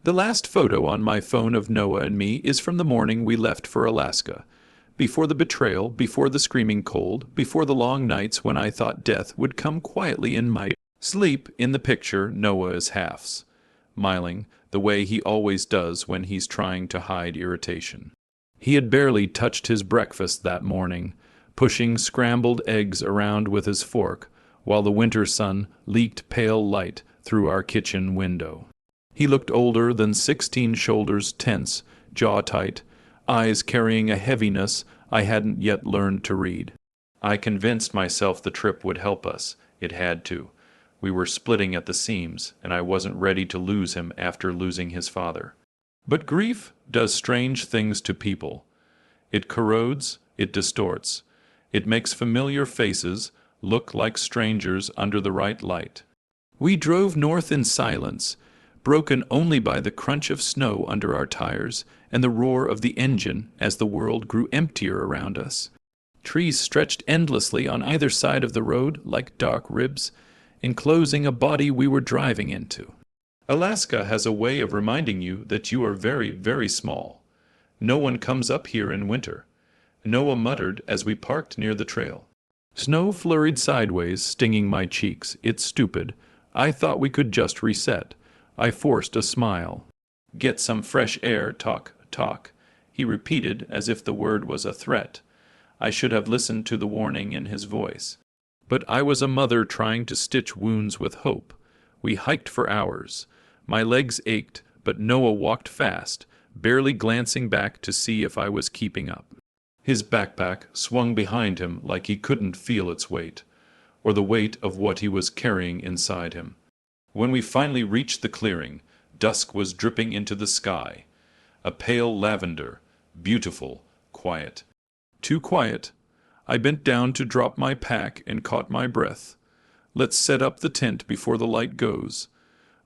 The last photo on my phone of Noah and me is from the morning we left for Alaska. Before the betrayal, before the screaming cold, before the long nights when I thought death would come quietly in my sleep. In the picture, Noah is halves, smiling, the way he always does when he's trying to hide irritation. He had barely touched his breakfast that morning, pushing scrambled eggs around with his fork, while the winter sun leaked pale light through our kitchen window. He looked older than 16, shoulders tense, jaw tight, eyes carrying a heaviness I hadn't yet learned to read. I convinced myself the trip would help us. It had to. We were splitting at the seams, and I wasn't ready to lose him after losing his father. But grief does strange things to people. It corrodes, it distorts. It makes familiar faces look like strangers under the right light. We drove north in silence, broken only by the crunch of snow under our tires and the roar of the engine as the world grew emptier around us. Trees stretched endlessly on either side of the road like dark ribs, enclosing a body we were driving into. Alaska has a way of reminding you that you are very, very small. No one comes up here in winter. Noah muttered as we parked near the trail. Snow flurried sideways, stinging my cheeks. It's stupid. I thought we could just reset. I forced a smile. Get some fresh air, talk, he repeated as if the word was a threat. I should have listened to the warning in his voice. But I was a mother trying to stitch wounds with hope. We hiked for hours. My legs ached, but Noah walked fast, barely glancing back to see if I was keeping up. His backpack swung behind him like he couldn't feel its weight, or the weight of what he was carrying inside him. When we finally reached the clearing, dusk was dripping into the sky. A pale lavender, beautiful, quiet. Too quiet. I bent down to drop my pack and caught my breath. Let's set up the tent before the light goes.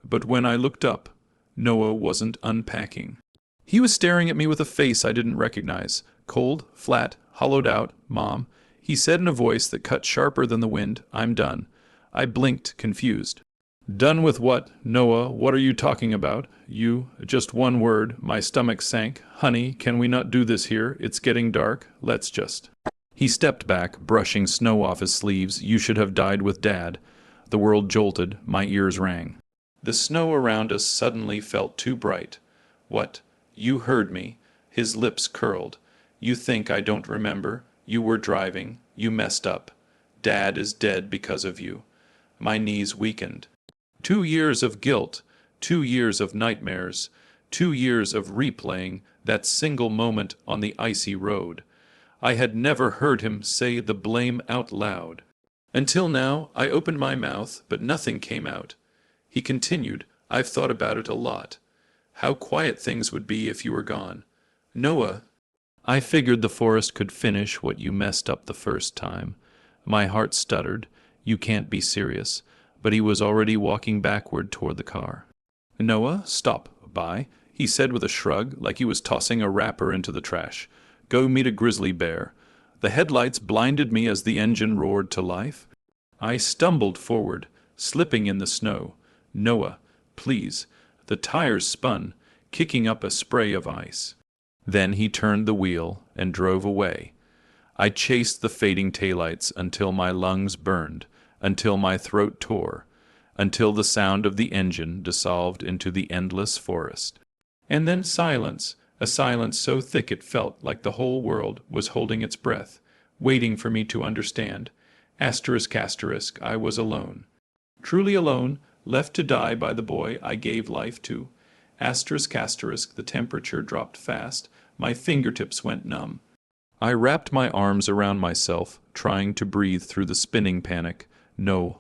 But when I looked up, Noah wasn't unpacking. He was staring at me with a face I didn't recognize. Cold, flat, hollowed out. Mom, he said in a voice that cut sharper than the wind, I'm done. I blinked, confused. Done with what? Noah, what are you talking about? You, just one word. My stomach sank. Honey, can we not do this here? It's getting dark. Let's just... He stepped back, brushing snow off his sleeves. You should have died with Dad. The world jolted. My ears rang. The snow around us suddenly felt too bright. What? You heard me. His lips curled. You think I don't remember? You were driving. You messed up. Dad is dead because of you. My knees weakened. 2 years of guilt, 2 years of nightmares, 2 years of replaying that single moment on the icy road. I had never heard him say the blame out loud. Until now, I opened my mouth, but nothing came out. He continued, I've thought about it a lot. How quiet things would be if you were gone. Noah, I figured the forest could finish what you messed up the first time. My heart stuttered. You can't be serious. But he was already walking backward toward the car. Noah, stop by, he said with a shrug, like he was tossing a wrapper into the trash. Go meet a grizzly bear. The headlights blinded me as the engine roared to life. I stumbled forward, slipping in the snow. Noah, please. The tires spun, kicking up a spray of ice. Then he turned the wheel and drove away. I chased the fading taillights until my lungs burned, until my throat tore, until the sound of the engine dissolved into the endless forest. And then silence, a silence so thick it felt like the whole world was holding its breath, waiting for me to understand. Asterisk, asterisk, I was alone. Truly alone, left to die by the boy I gave life to. Asterisk, asterisk, the temperature dropped fast, my fingertips went numb. I wrapped my arms around myself, trying to breathe through the spinning panic. No,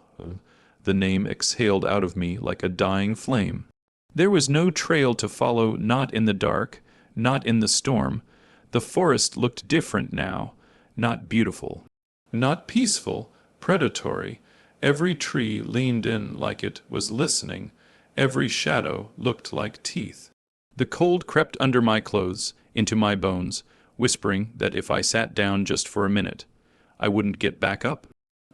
the name exhaled out of me like a dying flame. There was no trail to follow, not in the dark, not in the storm. The forest looked different now, not beautiful, not peaceful, predatory. Every tree leaned in like it was listening. Every shadow looked like teeth. The cold crept under my clothes, into my bones, whispering that if I sat down just for a minute, I wouldn't get back up.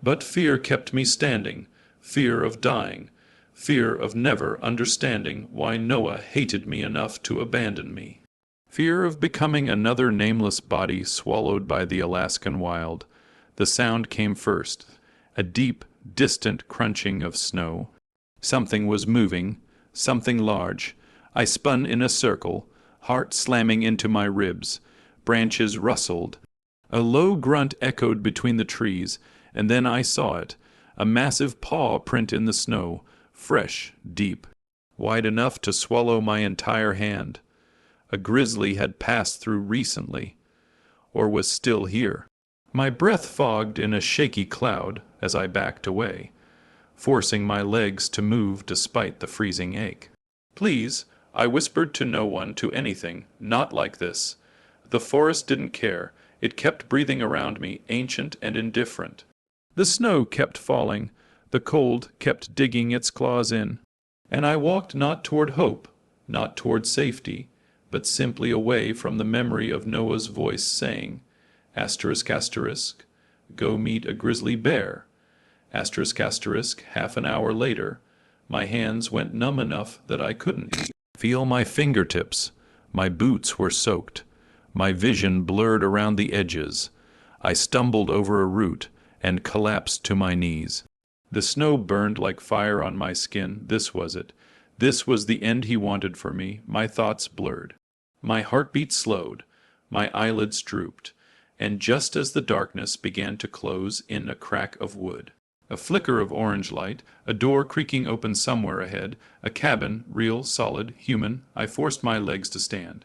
But fear kept me standing, fear of dying, Fear of never understanding why Noah hated me enough to abandon me. Fear of becoming another nameless body swallowed by the Alaskan wild. The sound came first, a deep, distant crunching of snow. Something was moving, something large. I spun in a circle, heart slamming into my ribs. Branches rustled. A low grunt echoed between the trees, and then I saw it, a massive paw print in the snow, fresh, deep, wide enough to swallow my entire hand. A grizzly had passed through recently, or was still here. My breath fogged in a shaky cloud as I backed away, forcing my legs to move despite the freezing ache. "Please," I whispered to no one, to anything, "not like this." The forest didn't care. It kept breathing around me, ancient and indifferent. The snow kept falling. The cold kept digging its claws in. And I walked not toward hope, not toward safety, but simply away from the memory of Noah's voice saying, asterisk, asterisk, go meet a grizzly bear. Asterisk, asterisk, half an hour later, my hands went numb enough that I couldn't feel my fingertips. My boots were soaked. My vision blurred around the edges. I stumbled over a root and collapsed to my knees. The snow burned like fire on my skin. This was it. This was the end he wanted for me. My thoughts blurred. My heartbeat slowed. My eyelids drooped. And just as the darkness began to close in a crack of wood, a flicker of orange light, a door creaking open somewhere ahead, a cabin, real, solid, human, I forced my legs to stand.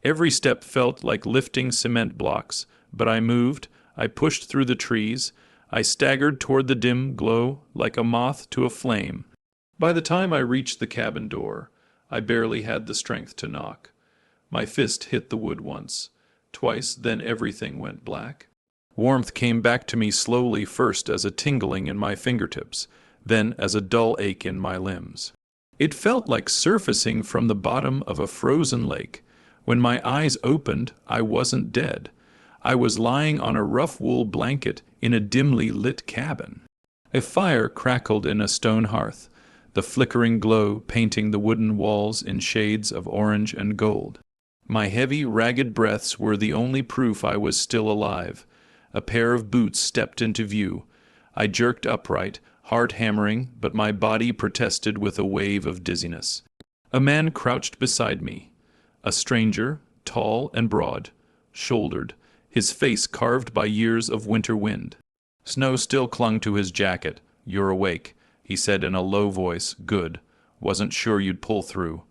Every step felt like lifting cement blocks, but I moved, I pushed through the trees, I staggered toward the dim glow like a moth to a flame. By the time I reached the cabin door, I barely had the strength to knock. My fist hit the wood once, twice, then everything went black. Warmth came back to me slowly, first as a tingling in my fingertips, then as a dull ache in my limbs. It felt like surfacing from the bottom of a frozen lake. When my eyes opened, I wasn't dead. I was lying on a rough wool blanket in a dimly lit cabin. A fire crackled in a stone hearth, the flickering glow painting the wooden walls in shades of orange and gold. My heavy, ragged breaths were the only proof I was still alive. A pair of boots stepped into view. I jerked upright, heart hammering, but my body protested with a wave of dizziness. A man crouched beside me. A stranger, tall and broad, shouldered, his face carved by years of winter wind. Snow still clung to his jacket. "You're awake," he said in a low voice. "Good. Wasn't sure you'd pull through."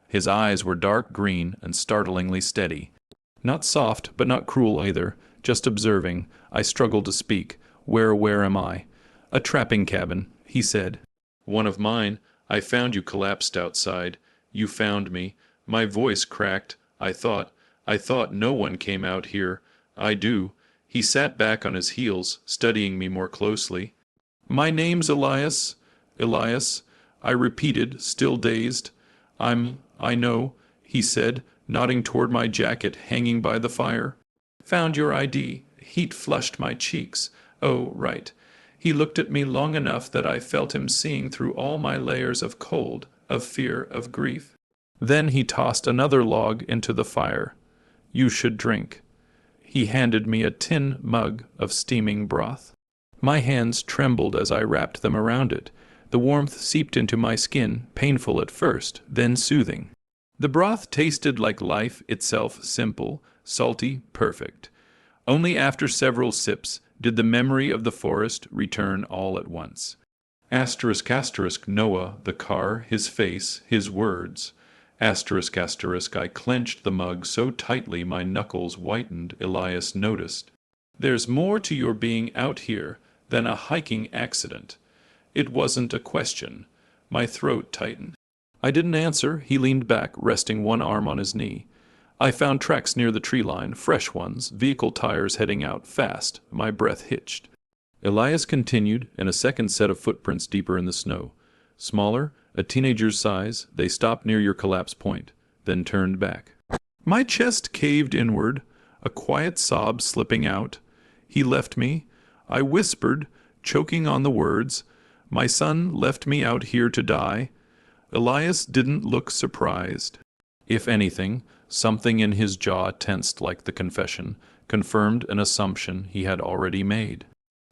His eyes were dark green and startlingly steady. Not soft, but not cruel either, just observing. I struggled to speak. Where am I?" "A trapping cabin," he said. "One of mine. I found you collapsed outside. You found me." My voice cracked. I thought no one came out here. I do. He sat back on his heels, studying me more closely. "My name's Elias." "Elias," I repeated, still dazed. I know," he said, nodding toward my jacket hanging by the fire. "Found your ID." Heat flushed my cheeks. "Oh, right." He looked at me long enough that I felt him seeing through all my layers of cold, of fear, of grief. Then he tossed another log into the fire. "You should drink." He handed me a tin mug of steaming broth. My hands trembled as I wrapped them around it. The warmth seeped into my skin, painful at first, then soothing. The broth tasted like life itself, simple, salty, perfect. Only after several sips did the memory of the forest return all at once. Asterisk, asterisk, Noah, the car, his face, his words. Asterisk, asterisk, I clenched the mug so tightly my knuckles whitened. Elias noticed. "There's more to your being out here than a hiking accident." It wasn't a question. My throat tightened. I didn't answer. He leaned back, resting one arm on his knee. I found tracks near the tree line, fresh ones, vehicle tires heading out fast. My breath hitched. Elias continued, and a second set of footprints deeper in the snow. Smaller, a teenager's size, they stopped near your collapse point, then turned back. My chest caved inward, a quiet sob slipping out. He left me. I whispered, choking on the words. My son left me out here to die. Elias didn't look surprised. If anything, something in his jaw tensed like the confession, confirmed an assumption he had already made.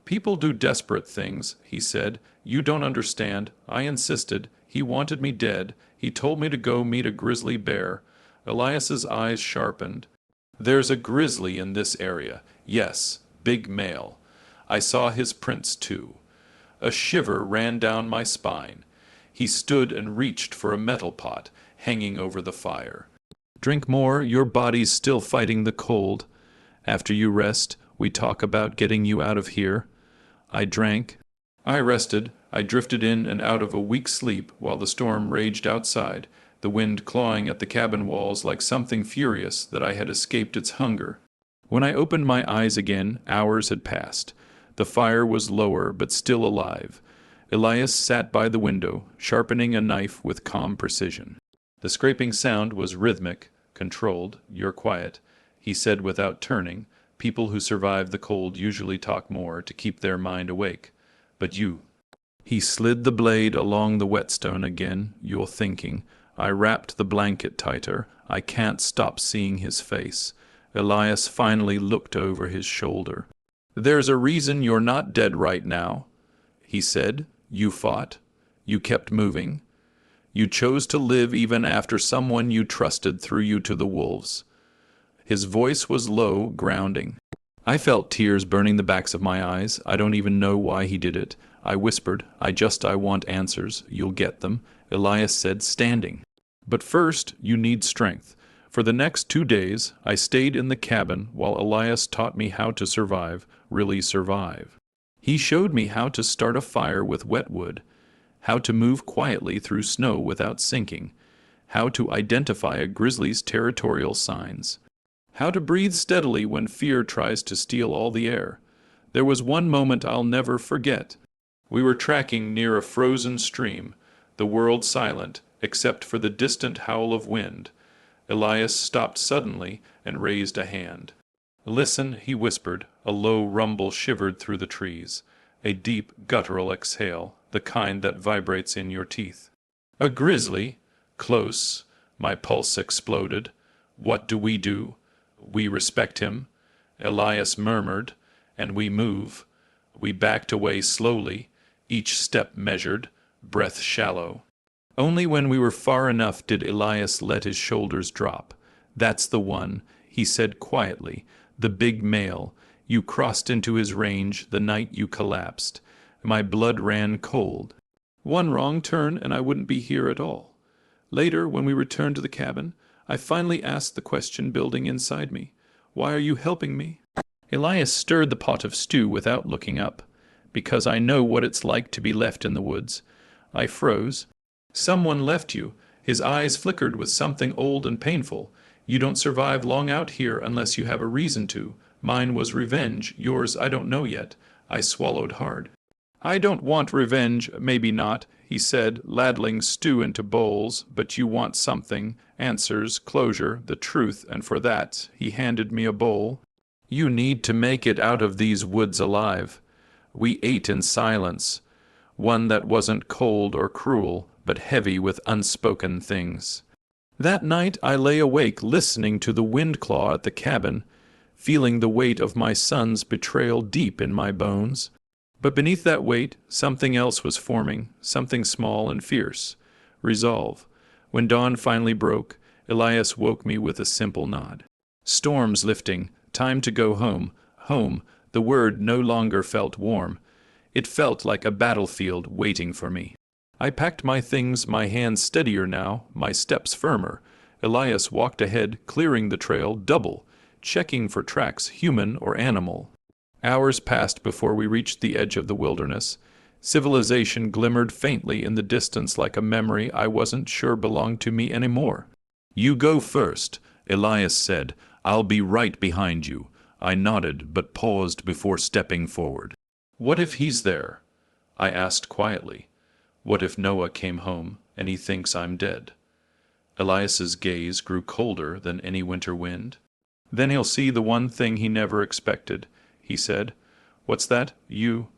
People do desperate things, he said. You don't understand. I insisted. He wanted me dead. He told me to go meet a grizzly bear. Elias's eyes sharpened. There's a grizzly in this area. Yes, big male. I saw his prints too. A shiver ran down my spine. He stood and reached for a metal pot hanging over the fire. Drink more, your body's still fighting the cold. After you rest, we talk about getting you out of here. I drank. I rested. I drifted in and out of a weak sleep while the storm raged outside, the wind clawing at the cabin walls like something furious that I had escaped its hunger. When I opened my eyes again, hours had passed. The fire was lower but still alive. Elias sat by the window, sharpening a knife with calm precision. The scraping sound was rhythmic, controlled. You're quiet, he said without turning. People who survive the cold usually talk more to keep their mind awake. But you. He slid the blade along the whetstone again. You're thinking. I wrapped the blanket tighter. I can't stop seeing his face. Elias finally looked over his shoulder. There's a reason you're not dead right now, he said. You fought. You kept moving. You chose to live even after someone you trusted threw you to the wolves. His voice was low, grounding. I felt tears burning the backs of my eyes. I don't even know why he did it. I whispered, I want answers. You'll get them. Elias said, standing. But first, you need strength. For the next 2 days, I stayed in the cabin while Elias taught me how to survive, really survive. He showed me how to start a fire with wet wood, how to move quietly through snow without sinking, how to identify a grizzly's territorial signs, how to breathe steadily when fear tries to steal all the air. There was one moment I'll never forget. We were tracking near a frozen stream, the world silent, except for the distant howl of wind. Elias stopped suddenly and raised a hand. Listen, he whispered. A low rumble shivered through the trees, a deep, guttural exhale, the kind that vibrates in your teeth. A grizzly? Close. My pulse exploded. What do? We respect him, Elias murmured, and we move. We backed away slowly, each step measured, breath shallow. Only when we were far enough did Elias let his shoulders drop. That's the one, he said quietly, the big male. You crossed into his range the night you collapsed. My blood ran cold. One wrong turn and I wouldn't be here at all. Later, when we returned to the cabin, I finally asked the question building inside me. Why are you helping me? Elias stirred the pot of stew without looking up. Because I know what it's like to be left in the woods. I froze. Someone left you. His eyes flickered with something old and painful. You don't survive long out here unless you have a reason to. Mine was revenge. Yours I don't know yet. I swallowed hard. I don't want revenge, maybe not, he said, ladling stew into bowls, but you want something, answers, closure, the truth, and for that, he handed me a bowl. You need to make it out of these woods alive. We ate in silence, one that wasn't cold or cruel, but heavy with unspoken things. That night I lay awake listening to the wind claw at the cabin, feeling the weight of my son's betrayal deep in my bones. But beneath that weight, something else was forming, something small and fierce. Resolve. When dawn finally broke, Elias woke me with a simple nod. Storms lifting, time to go home. Home, the word no longer felt warm. It felt like a battlefield waiting for me. I packed my things, my hands steadier now, my steps firmer. Elias walked ahead, clearing the trail double, checking for tracks, human or animal. Hours passed before we reached the edge of the wilderness. Civilization glimmered faintly in the distance like a memory I wasn't sure belonged to me anymore. You go first, Elias said. I'll be right behind you. I nodded, but paused before stepping forward. What if he's there? I asked quietly. What if Noah came home and he thinks I'm dead? Elias's gaze grew colder than any winter wind. Then he'll see the one thing he never expected, he said. What's that? You?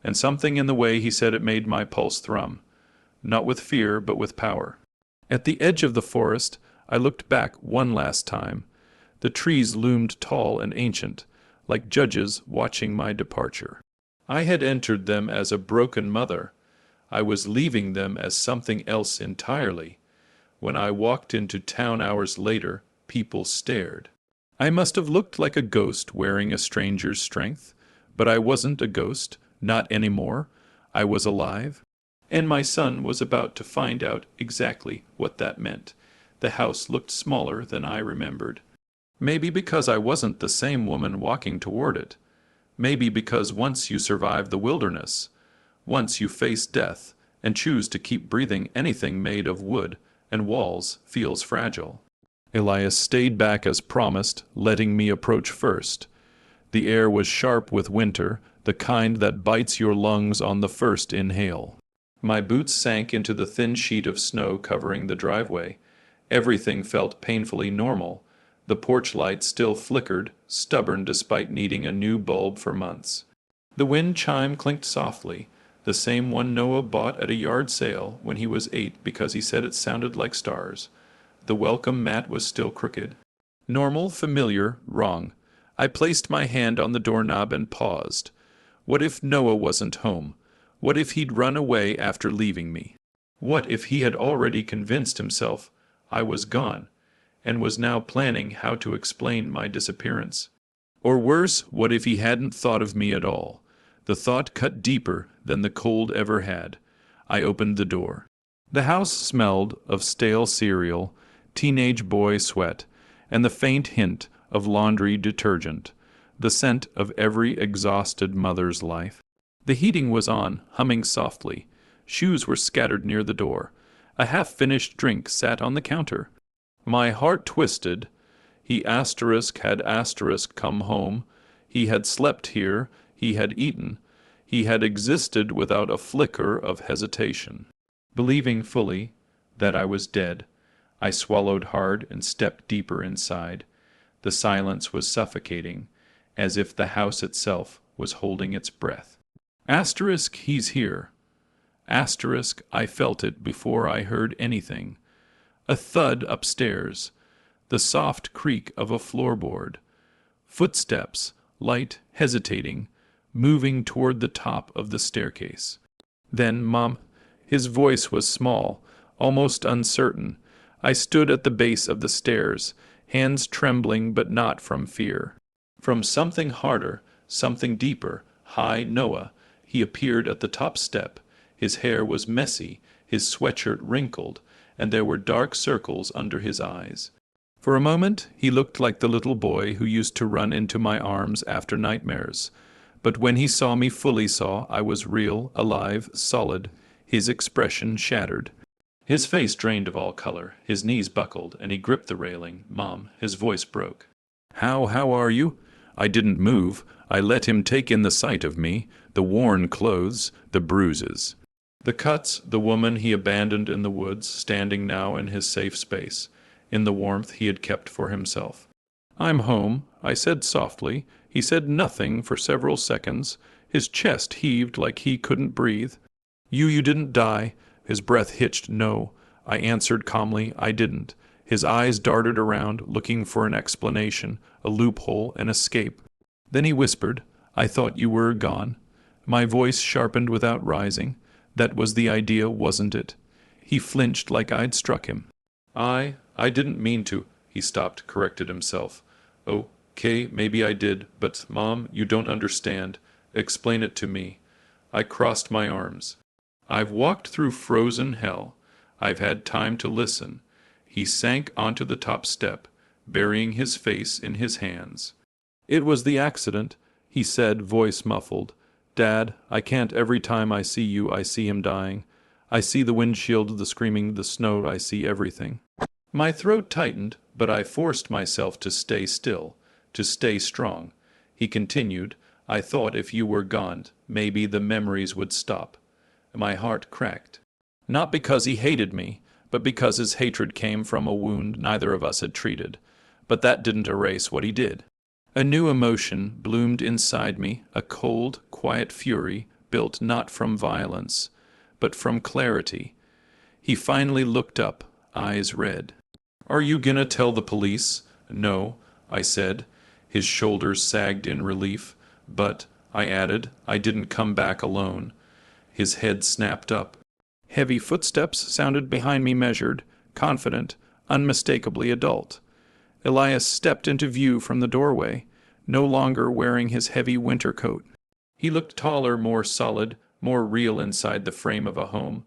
and something in the way he said it made my pulse thrum, not with fear, but with power. At the edge of the forest, I looked back one last time. The trees loomed tall and ancient, like judges watching my departure. I had entered them as a broken mother. I was leaving them as something else entirely. When I walked into town hours later, people stared. I must have looked like a ghost wearing a stranger's strength, but I wasn't a ghost, not anymore. I was alive. And my son was about to find out exactly what that meant. The house looked smaller than I remembered. Maybe because I wasn't the same woman walking toward it. Maybe because once you survive the wilderness, once you face death and choose to keep breathing, anything made of wood and walls feels fragile. Elias stayed back as promised, letting me approach first. The air was sharp with winter, the kind that bites your lungs on the first inhale. My boots sank into the thin sheet of snow covering the driveway. Everything felt painfully normal. The porch light still flickered, stubborn despite needing a new bulb for months. The wind chime clinked softly, the same one Noah bought at a yard sale when he was 8 because he said it sounded like stars. The welcome mat was still crooked. Normal, familiar, wrong. I placed my hand on the doorknob and paused. What if Noah wasn't home? What if he'd run away after leaving me? What if he had already convinced himself I was gone, and was now planning how to explain my disappearance? Or worse, what if he hadn't thought of me at all? The thought cut deeper than the cold ever had. I opened the door. The house smelled of stale cereal, teenage boy sweat, and the faint hint of laundry detergent, the scent of every exhausted mother's life. The heating was on, humming softly. Shoes were scattered near the door. A half-finished drink sat on the counter. My heart twisted. He had come home. He had slept here. He had eaten. He had existed without a flicker of hesitation. Believing fully that I was dead, I swallowed hard and stepped deeper inside. The silence was suffocating, as if the house itself was holding its breath. He's here. I felt it before I heard anything. A thud upstairs, the soft creak of a floorboard. Footsteps, light, hesitating, moving toward the top of the staircase. Then, Mom, his voice was small, almost uncertain. I stood at the base of the stairs, hands trembling but not from fear. From something harder, something deeper, Hi, Noah. He appeared at the top step. His hair was messy, his sweatshirt wrinkled, and there were dark circles under his eyes. For a moment he looked like the little boy who used to run into my arms after nightmares. But when he saw me, fully saw, I was real, alive, solid. His expression shattered. His face drained of all color, his knees buckled, and he gripped the railing. Mom, his voice broke. How are you? I didn't move. I let him take in the sight of me, the worn clothes, the bruises. The cuts, the woman he abandoned in the woods, standing now in his safe space, in the warmth he had kept for himself. I'm home, I said softly. He said nothing for several seconds. His chest heaved like he couldn't breathe. You didn't die. His breath hitched. No. I answered calmly, I didn't. His eyes darted around, looking for an explanation, a loophole, an escape. Then he whispered, I thought you were gone. My voice sharpened without rising. That was the idea, wasn't it? He flinched like I'd struck him. I didn't mean to. He stopped, corrected himself. Okay, maybe I did, but, Mom, you don't understand. Explain it to me. I crossed my arms. I've walked through frozen hell. I've had time to listen. He sank onto the top step, burying his face in his hands. It was the accident, he said, voice muffled. Dad, I can't. Every time I see you, I see him dying. I see the windshield, the screaming, the snow, I see everything. My throat tightened, but I forced myself to stay still, to stay strong. He continued, I thought if you were gone, maybe the memories would stop. My heart cracked. Not because he hated me, but because his hatred came from a wound neither of us had treated. But that didn't erase what he did. A new emotion bloomed inside me, a cold, quiet fury, built not from violence, but from clarity. He finally looked up, eyes red. "Are you gonna tell the police?" "No," I said. His shoulders sagged in relief. "But," I added, "I didn't come back alone." His head snapped up. Heavy footsteps sounded behind me, measured, confident, unmistakably adult. Elias stepped into view from the doorway, no longer wearing his heavy winter coat. He looked taller, more solid, more real inside the frame of a home.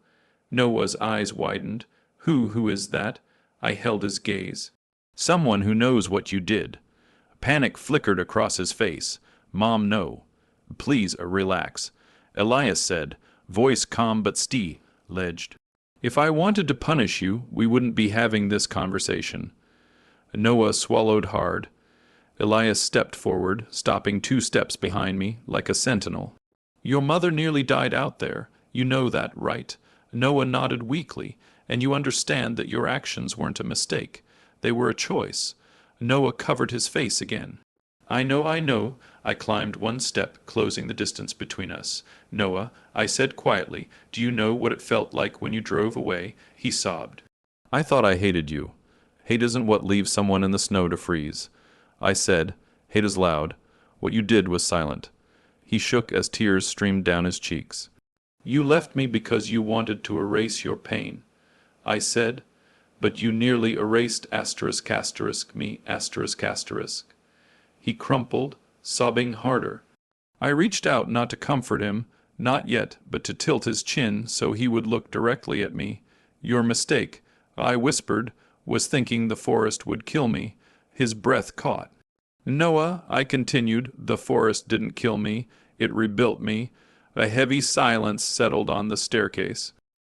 Noah's eyes widened. Who is that?" I held his gaze. "Someone who knows what you did." Panic flickered across his face. "Mom, no. Please, relax," Elias said, voice calm but steel-edged. "If I wanted to punish you, we wouldn't be having this conversation." Noah swallowed hard. Elias stepped forward, stopping 2 steps behind me, like a sentinel. "Your mother nearly died out there. You know that, right?" Noah nodded weakly. "And you understand that your actions weren't a mistake. They were a choice." Noah covered his face again. I know. I climbed 1 step, closing the distance between us. "Noah," I said quietly, "do you know what it felt like when you drove away?" He sobbed. "I thought I hated you. Hate isn't what leaves someone in the snow to freeze." I said, "Hate is loud. What you did was silent." He shook as tears streamed down his cheeks. "You left me because you wanted to erase your pain." I said, "But you nearly erased me. He crumpled, sobbing harder. I reached out not to comfort him, not yet, but to tilt his chin so he would look directly at me. "Your mistake," I whispered, "was thinking the forest would kill me." His breath caught. "Noah," I continued, "the forest didn't kill me. It rebuilt me." A heavy silence settled on the staircase.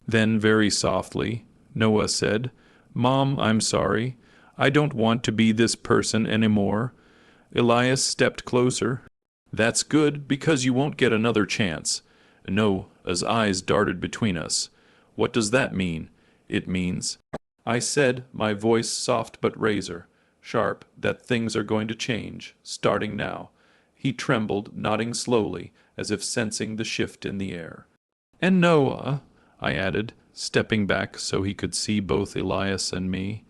Then, very softly, Noah said, "Mom, I'm sorry. I don't want to be this person anymore." Elias stepped closer. "That's good, because you won't get another chance." Noah's eyes darted between us. "What does that mean?" "It means," I said, my voice soft but razor sharp, "that things are going to change, starting now." He trembled, nodding slowly, as if sensing the shift in the air. "And Noah," I added, stepping back so he could see both Elias and me,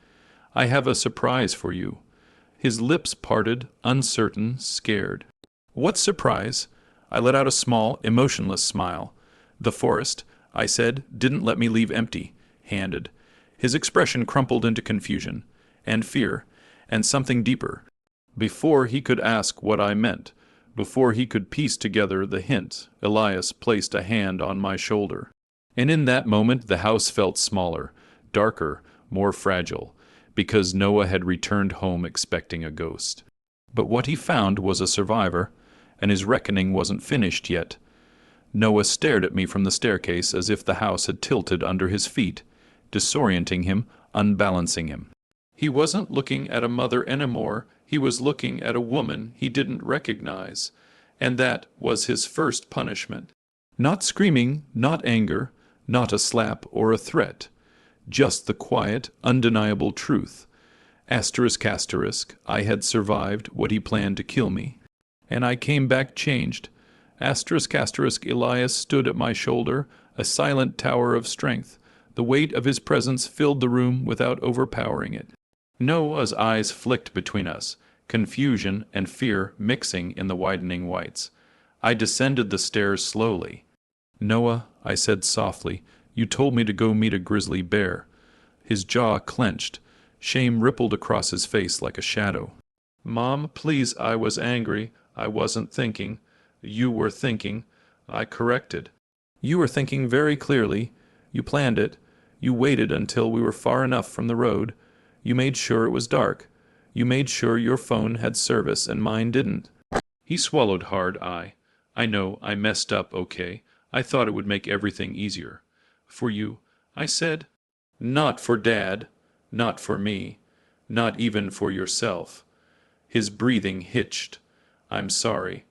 "I have a surprise for you." His lips parted, uncertain, scared. "What surprise?" I let out a small, emotionless smile. "The forest," I said, "didn't let me leave empty-handed." His expression crumpled into confusion, and fear, and something deeper. Before he could ask what I meant, before he could piece together the hint, Elias placed a hand on my shoulder. And in that moment the house felt smaller, darker, more fragile, because Noah had returned home expecting a ghost. But what he found was a survivor, and his reckoning wasn't finished yet. Noah stared at me from the staircase as if the house had tilted under his feet, disorienting him, unbalancing him. He wasn't looking at a mother anymore, he was looking at a woman he didn't recognize, and that was his first punishment. Not screaming, not anger, not a slap or a threat, just the quiet, undeniable truth. I had survived what he planned to kill me, and I came back changed. Elias stood at my shoulder, a silent tower of strength. The weight of his presence filled the room without overpowering it. Noah's eyes flicked between us, confusion and fear mixing in the widening whites. I descended the stairs slowly. "Noah," I said softly, "you told me to go meet a grizzly bear." His jaw clenched. Shame rippled across his face like a shadow. "Mom, please, I was angry. I wasn't thinking." "You were thinking," I corrected. "You were thinking very clearly. You planned it. You waited until we were far enough from the road. You made sure it was dark. You made sure your phone had service and mine didn't." He swallowed hard. I know, I messed up, okay. I thought it would make everything easier. "For you," I said. "Not for Dad. Not for me. Not even for yourself." His breathing hitched. "I'm sorry."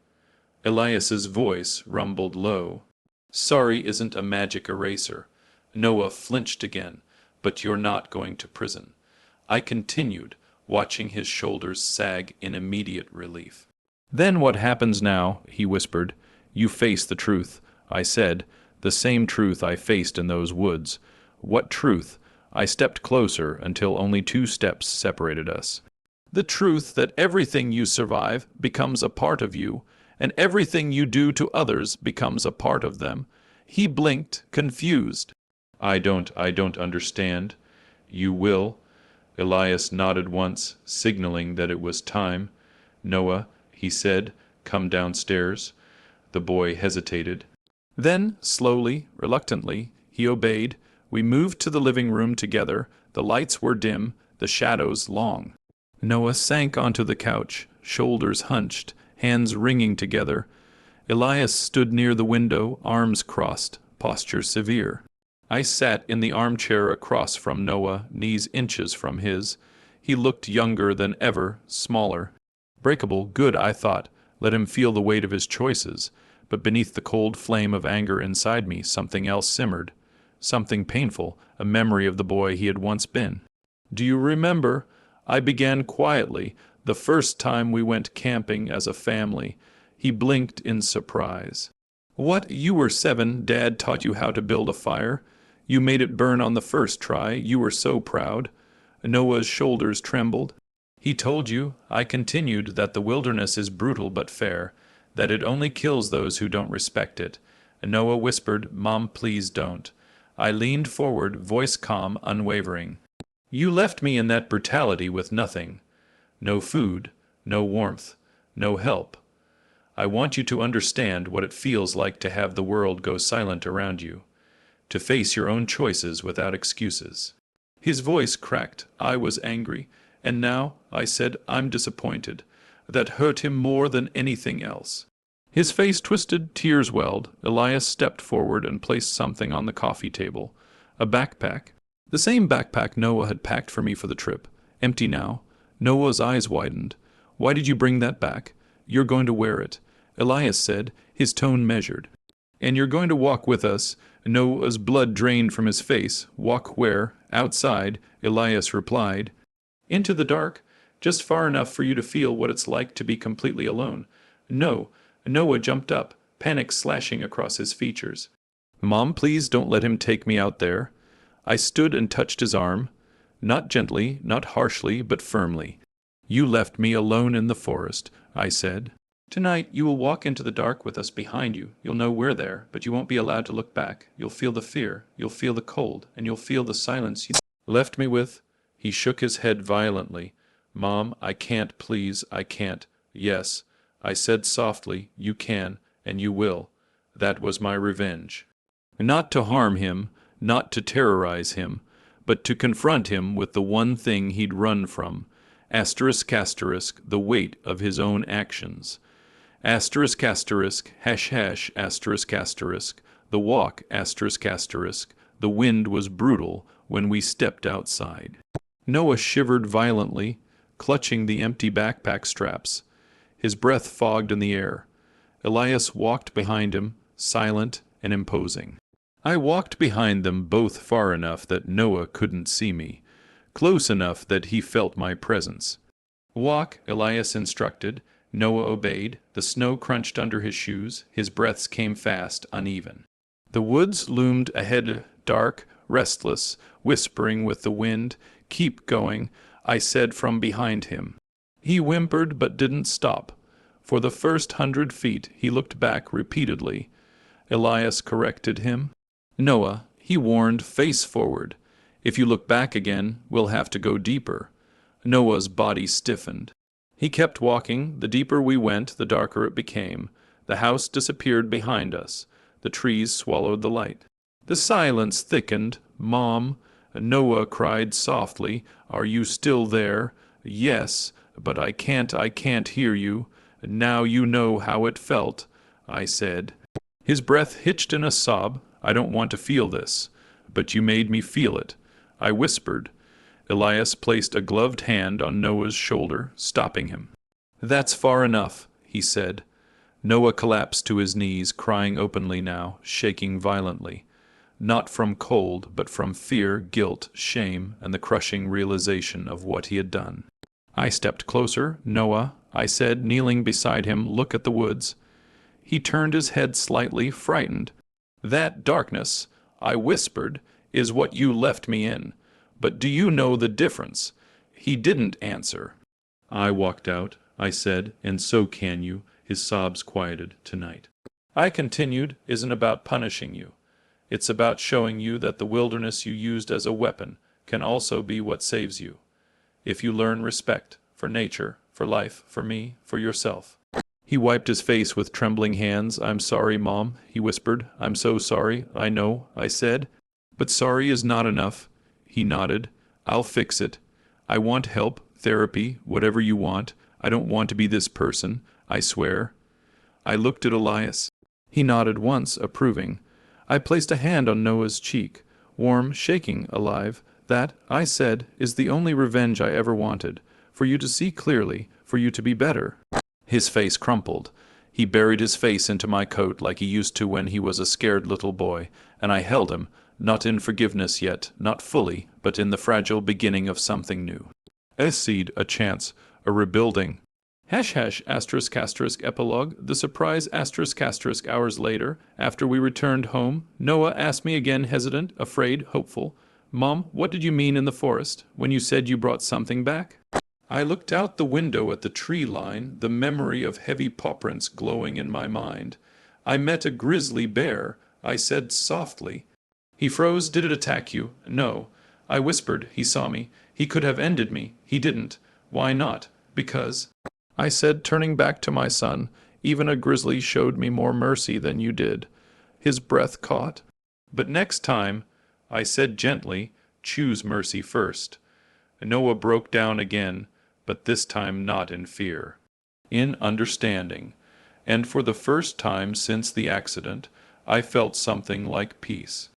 Elias's voice rumbled low. "Sorry isn't a magic eraser." Noah flinched again. "But you're not going to prison." I continued, watching his shoulders sag in immediate relief. "Then what happens now?" he whispered. "You face the truth. I said, the same truth I faced in those woods. What truth? I stepped closer until only 2 steps separated us. The truth that everything you survive becomes a part of you, and everything you do to others becomes a part of them. He blinked, confused. I don't understand. You will? Elias nodded once, signaling that it was time. Noah, he said, come downstairs. The boy hesitated. Then, slowly, reluctantly, he obeyed. We moved to the living room together. The lights were dim, the shadows long. Noah sank onto the couch, shoulders hunched, hands wringing together. Elias stood near the window, arms crossed, posture severe. I sat in the armchair across from Noah, knees inches from his. He looked younger than ever, smaller. Breakable, good, I thought. Let him feel the weight of his choices. But beneath the cold flame of anger inside me, something else simmered. Something painful, a memory of the boy he had once been. Do you remember? I began quietly, the first time we went camping as a family. He blinked in surprise. What, you were 7, Dad taught you how to build a fire. You made it burn on the first try, you were so proud. Noah's shoulders trembled. He told you, I continued, that the wilderness is brutal but fair, that it only kills those who don't respect it. Noah whispered, Mom, please don't. I leaned forward, voice calm, unwavering. You left me in that brutality with nothing. No food, no warmth, no help. I want you to understand what it feels like to have the world go silent around you, to face your own choices without excuses. His voice cracked. I was angry. And now, I said, I'm disappointed. That hurt him more than anything else. His face twisted, tears welled. Elias stepped forward and placed something on the coffee table. A backpack. The same backpack Noah had packed for me for the trip. Empty now. Noah's eyes widened. Why did you bring that back? You're going to wear it. Elias said, his tone measured. And you're going to walk with us. Noah's blood drained from his face. Walk where? Outside, Elias replied. Into the dark, just far enough for you to feel what it's like to be completely alone. No. Noah jumped up, panic slashing across his features. Mom, please don't let him take me out there. I stood and touched his arm, not gently, not harshly, but firmly. You left me alone in the forest, I said. Tonight you will walk into the dark with us behind you. You'll know we're there, but you won't be allowed to look back. You'll feel the fear, you'll feel the cold, and you'll feel the silence you left me with. He shook his head violently. Mom, I can't, please, I can't. Yes, I said softly, you can, and you will. That was my revenge. Not to harm him, not to terrorize him, but to confront him with the one thing he'd run from. Asterisk, asterisk, the weight of his own actions. Asterisk, asterisk, hash, hash, asterisk, asterisk, the walk, asterisk, asterisk, the wind was brutal when we stepped outside. Noah shivered violently, clutching the empty backpack straps. His breath fogged in the air. Elias walked behind him, silent and imposing. I walked behind them both far enough that Noah couldn't see me, close enough that he felt my presence. Walk, Elias instructed. Noah obeyed. The snow crunched under his shoes. His breaths came fast, uneven. The woods loomed ahead, dark, restless, whispering with the wind. Keep going, I said from behind him. He whimpered but didn't stop. For the first 100 feet he looked back repeatedly. Elias corrected him. Noah, he warned, face forward. If you look back again, we'll have to go deeper. Noah's body stiffened. He kept walking. The deeper we went, the darker it became. The house disappeared behind us. The trees swallowed the light. The silence thickened. Mom, Noah cried softly, are you still there? Yes, but I can't hear you. Now you know how it felt, I said. His breath hitched in a sob. I don't want to feel this, but you made me feel it. I whispered. Elias placed a gloved hand on Noah's shoulder, stopping him. That's far enough, he said. Noah collapsed to his knees, crying openly now, shaking violently. Not from cold, but from fear, guilt, shame, and the crushing realization of what he had done. I stepped closer. Noah, I said, kneeling beside him, look at the woods. He turned his head slightly, frightened. That darkness, I whispered, is what you left me in. But do you know the difference? He didn't answer. I walked out, I said, and so can you. His sobs quieted tonight. I continued, isn't about punishing you. It's about showing you that the wilderness you used as a weapon can also be what saves you. If you learn respect for nature, for life, for me, for yourself. He wiped his face with trembling hands. I'm sorry, Mom, he whispered. I'm so sorry. I know, I said. But sorry is not enough. He nodded. I'll fix it. I want help, therapy, whatever you want. I don't want to be this person, I swear. I looked at Elias. He nodded once, approving. I placed a hand on Noah's cheek, warm, shaking, alive. That, I said, is the only revenge I ever wanted. For you to see clearly, for you to be better. His face crumpled. He buried his face into my coat like he used to when he was a scared little boy, and I held him, not in forgiveness yet, not fully, but in the fragile beginning of something new. A seed, a chance, a rebuilding. **** epilogue. The surprise *** hours later, after we returned home, Noah asked me again, hesitant, afraid, hopeful. Mom, what did you mean in the forest, when you said you brought something back? I looked out the window at the tree line, the memory of heavy paw prints glowing in my mind. I met a grizzly bear, I said softly. He froze. Did it attack you? No. I whispered. He saw me. He could have ended me. He didn't. Why not? Because, I said, turning back to my son, even a grizzly showed me more mercy than you did. His breath caught. But next time, I said gently, choose mercy first. Noah broke down again, but this time not in fear, in understanding, and for the first time since the accident, I felt something like peace.